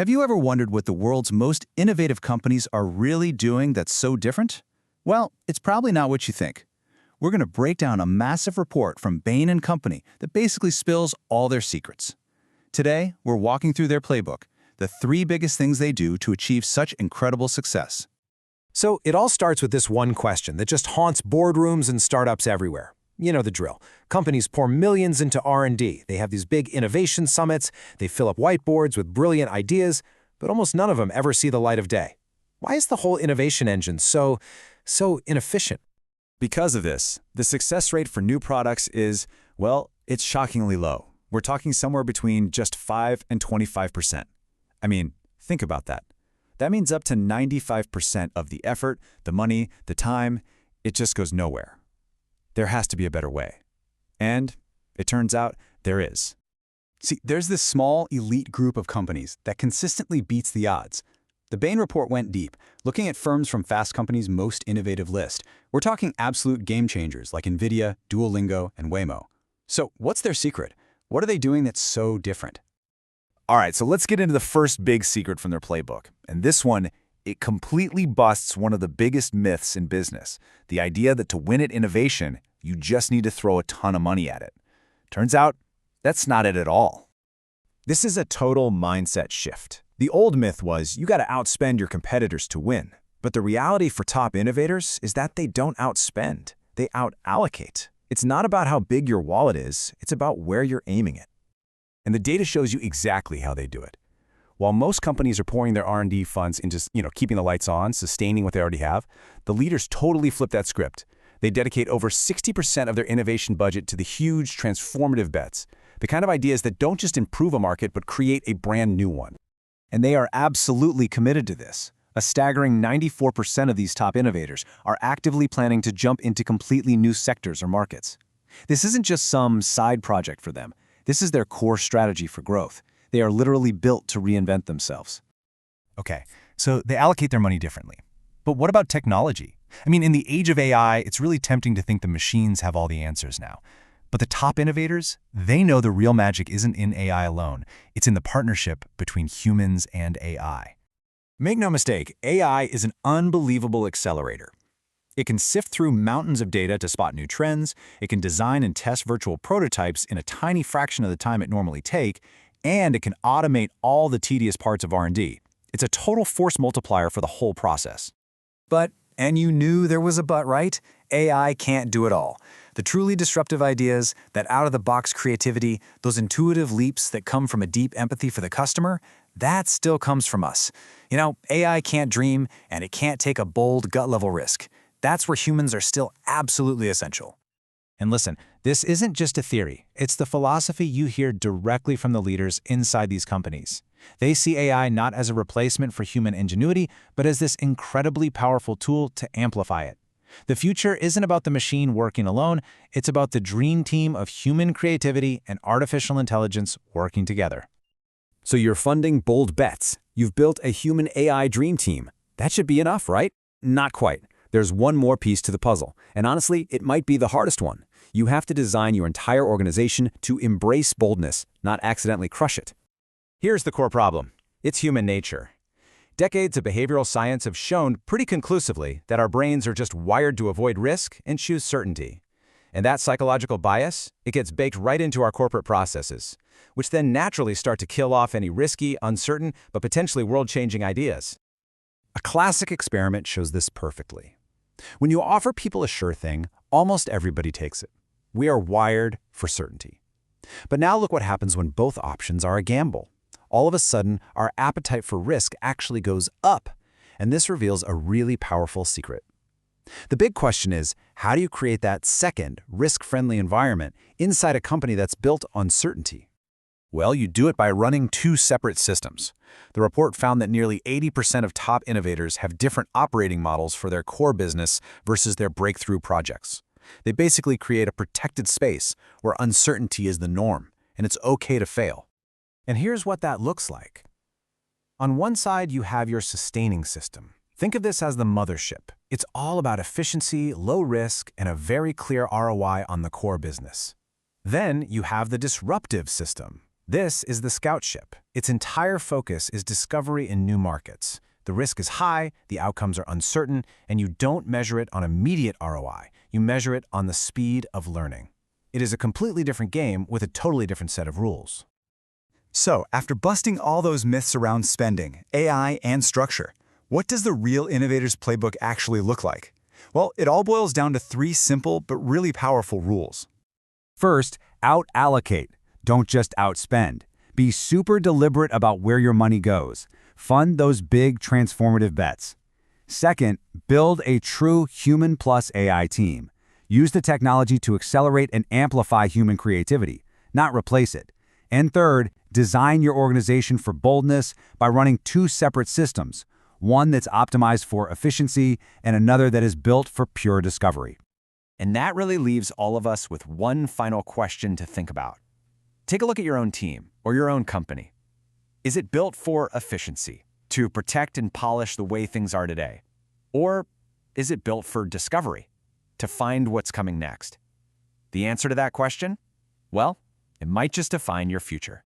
Have you ever wondered what the world's most innovative companies are really doing that's so different? Well, it's probably not what you think. We're going to break down a massive report from Bain and Company that basically spills all their secrets. Today, we're walking through their playbook, the 3 biggest things they do to achieve such incredible success. So it all starts with this one question that just haunts boardrooms and startups everywhere. You know the drill. Companies pour millions into R&D. They have these big innovation summits. They fill up whiteboards with brilliant ideas, but almost none of them ever see the light of day. Why is the whole innovation engine so inefficient? Because of this, the success rate for new products is, well, it's shockingly low. We're talking somewhere between just 5 and 25%. I mean, think about that. That means up to 95% of the effort, the money, the time, it just goes nowhere. There has to be a better way. And it turns out there is. See, there's this small, elite group of companies that consistently beats the odds. The Bain report went deep, looking at firms from Fast Company's most innovative list. We're talking absolute game changers like NVIDIA, Duolingo, and Waymo. So what's their secret? What are they doing that's so different? All right, so let's get into the first big secret from their playbook. And this one, it completely busts one of the biggest myths in business, the idea that to win at innovation, you just need to throw a ton of money at it. Turns out, that's not it at all. This is a total mindset shift. The old myth was you got to outspend your competitors to win. But the reality for top innovators is that they don't outspend, they out-allocate. It's not about how big your wallet is, it's about where you're aiming it. And the data shows you exactly how they do it. While most companies are pouring their R&D funds into, keeping the lights on, sustaining what they already have, the leaders totally flip that script. They dedicate over 60% of their innovation budget to the huge, transformative bets, the kind of ideas that don't just improve a market but create a brand new one. And they are absolutely committed to this. A staggering 94% of these top innovators are actively planning to jump into completely new sectors or markets. This isn't just some side project for them. This is their core strategy for growth. They are literally built to reinvent themselves. Okay, so they allocate their money differently. But what about technology? I mean, in the age of AI, it's really tempting to think the machines have all the answers now. But the top innovators, they know the real magic isn't in AI alone. It's in the partnership between humans and AI. Make no mistake, AI is an unbelievable accelerator. It can sift through mountains of data to spot new trends, it can design and test virtual prototypes in a tiny fraction of the time it normally takes, and it can automate all the tedious parts of R&D. It's a total force multiplier for the whole process. But, and you knew there was a but, right? AI can't do it all. The truly disruptive ideas, that out-of-the-box creativity, those intuitive leaps that come from a deep empathy for the customer, that still comes from us. AI can't dream, and it can't take a bold, gut-level risk. That's where humans are still absolutely essential. And listen, this isn't just a theory. It's the philosophy you hear directly from the leaders inside these companies. They see AI not as a replacement for human ingenuity, but as this incredibly powerful tool to amplify it. The future isn't about the machine working alone, it's about the dream team of human creativity and artificial intelligence working together. So you're funding bold bets. You've built a human AI dream team. That should be enough, right? Not quite. There's one more piece to the puzzle, and honestly, it might be the hardest one. You have to design your entire organization to embrace boldness, not accidentally crush it. Here's the core problem. It's human nature. Decades of behavioral science have shown pretty conclusively that our brains are just wired to avoid risk and choose certainty. And that psychological bias, it gets baked right into our corporate processes, which then naturally start to kill off any risky, uncertain, but potentially world-changing ideas. A classic experiment shows this perfectly. When you offer people a sure thing, almost everybody takes it. We are wired for certainty. But now look what happens when both options are a gamble. All of a sudden, our appetite for risk actually goes up, and this reveals a really powerful secret. The big question is, how do you create that second, risk-friendly environment inside a company that's built on certainty? Well, you do it by running 2 separate systems. The report found that nearly 80% of top innovators have different operating models for their core business versus their breakthrough projects. They basically create a protected space where uncertainty is the norm, and it's okay to fail. And here's what that looks like. On one side, you have your sustaining system. Think of this as the mothership. It's all about efficiency, low risk, and a very clear ROI on the core business. Then you have the disruptive system. This is the scout ship. Its entire focus is discovery in new markets. The risk is high, the outcomes are uncertain, and you don't measure it on immediate ROI. You measure it on the speed of learning. It is a completely different game with a totally different set of rules. So, after busting all those myths around spending, AI, and structure, what does the real innovators playbook actually look like? Well, it all boils down to 3 simple but really powerful rules. First, out-allocate. Don't just outspend. Be super deliberate about where your money goes. Fund those big transformative bets. Second, build a true human plus AI team. Use the technology to accelerate and amplify human creativity, not replace it. And third, design your organization for boldness by running 2 separate systems, one that's optimized for efficiency and another that is built for pure discovery. And that really leaves all of us with one final question to think about. Take a look at your own team or your own company. Is it built for efficiency, to protect and polish the way things are today? Or is it built for discovery, to find what's coming next? The answer to that question? Well, it might just define your future.